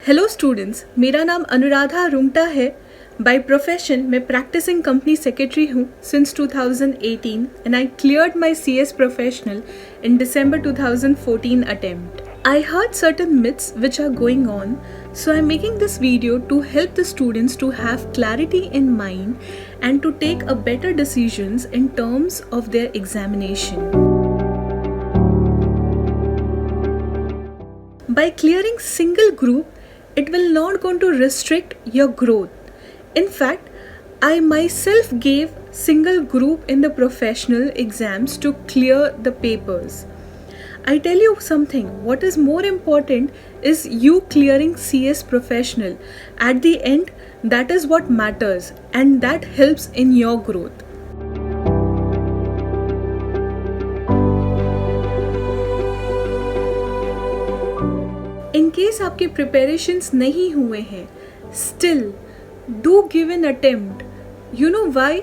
Hello students, मेरा नाम अनुराधा रुंगटा है। बाय प्रोफेशन मैं प्रैक्टिसिंग कंपनी सेक्रेटरी हूँ since 2018 and I cleared my CS professional in December 2014 attempt. I heard certain myths which are going on, so I'm making this video to help the students to have clarity in mind and to take a better decisions in terms of their examination. By clearing single group, it will not going to restrict your growth. In fact, I myself gave single group in the professional exams to clear the papers. I tell you something, what is more important is you clearing CS professional. At the end, that is what matters and that helps in your growth. In case आपके preparations नहीं हुए हैं, still do give an attempt. You know why?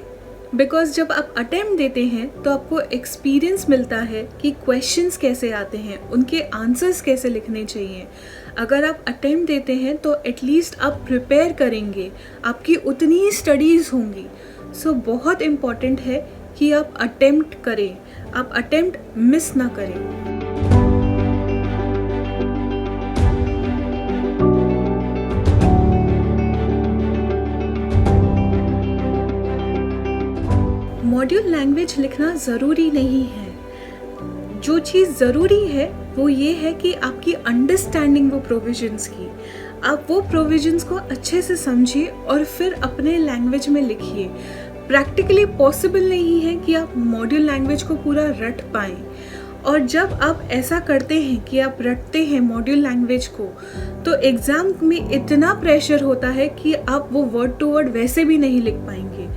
Because जब आप attempt देते हैं तो आपको experience मिलता है कि questions कैसे आते हैं, उनके answers कैसे लिखने चाहिए. अगर आप attempt देते हैं तो at least आप prepare करेंगे, आपकी उतनी ही studies होंगी. So बहुत important है कि आप attempt करें, आप attempt miss ना करें. मॉड्यूल लैंग्वेज लिखना ज़रूरी नहीं है. जो चीज़ ज़रूरी है वो ये है कि आपकी अंडरस्टैंडिंग वो प्रोविजंस की, आप वो प्रोविजंस को अच्छे से समझिए और फिर अपने लैंग्वेज में लिखिए. प्रैक्टिकली पॉसिबल नहीं है कि आप मॉड्यूल लैंग्वेज को पूरा रट पाएँ, और जब आप ऐसा करते हैं कि आप रटते हैं मॉड्यूल लैंग्वेज को तो एग्ज़ाम में इतना प्रेशर होता है कि आप वो वर्ड टू वर्ड वैसे भी नहीं लिख पाएंगे.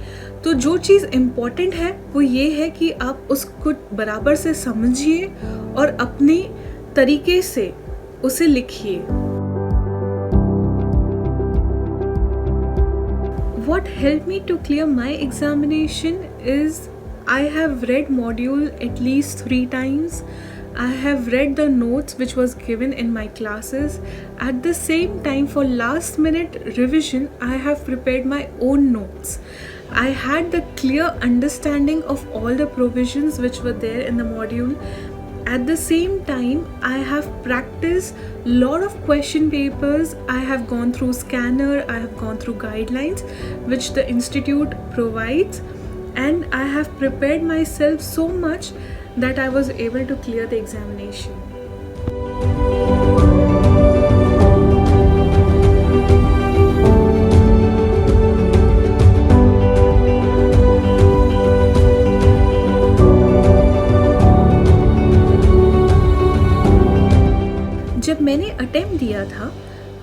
तो जो चीज़ इम्पॉर्टेंट है वो ये है कि आप उसको बराबर से समझिए और अपने तरीके से उसे लिखिए. What helped me to clear my examination is I have read module at least 3 times. I have read the notes which was given in my classes. At the same time, for last minute revision, I have prepared my own notes. I had the clear understanding of all the provisions which were there in the module. At the same time, I have practiced lot of question papers. I have gone through scanner, I have gone through guidelines which the institute provides, and I have prepared myself so much that I was able to clear the examination. जब मैंने attempt दिया था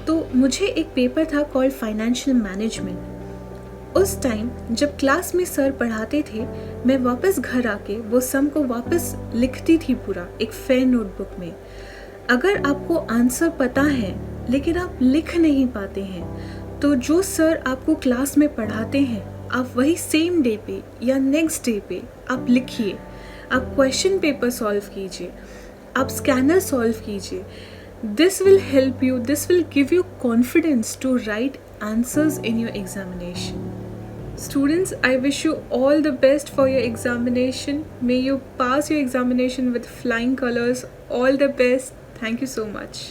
तो मुझे एक paper था called financial management. उस time जब क्लास में सर पढ़ाते थे मैं वापस घर आके वो सम को वापस लिखती थी पूरा एक फेयर नोटबुक में. अगर आपको आंसर पता है लेकिन आप लिख नहीं पाते हैं तो जो सर आपको क्लास में पढ़ाते हैं आप वही सेम डे पे या नेक्स्ट डे पे आप लिखिए. आप क्वेश्चन पेपर सॉल्व कीजिए, आप स्कैनर सॉल्व कीजिए. This will help you, this will give you confidence to write answers in your examination. Students, I wish you all the best for your examination. May you pass your examination with flying colors. All the best. Thank you so much.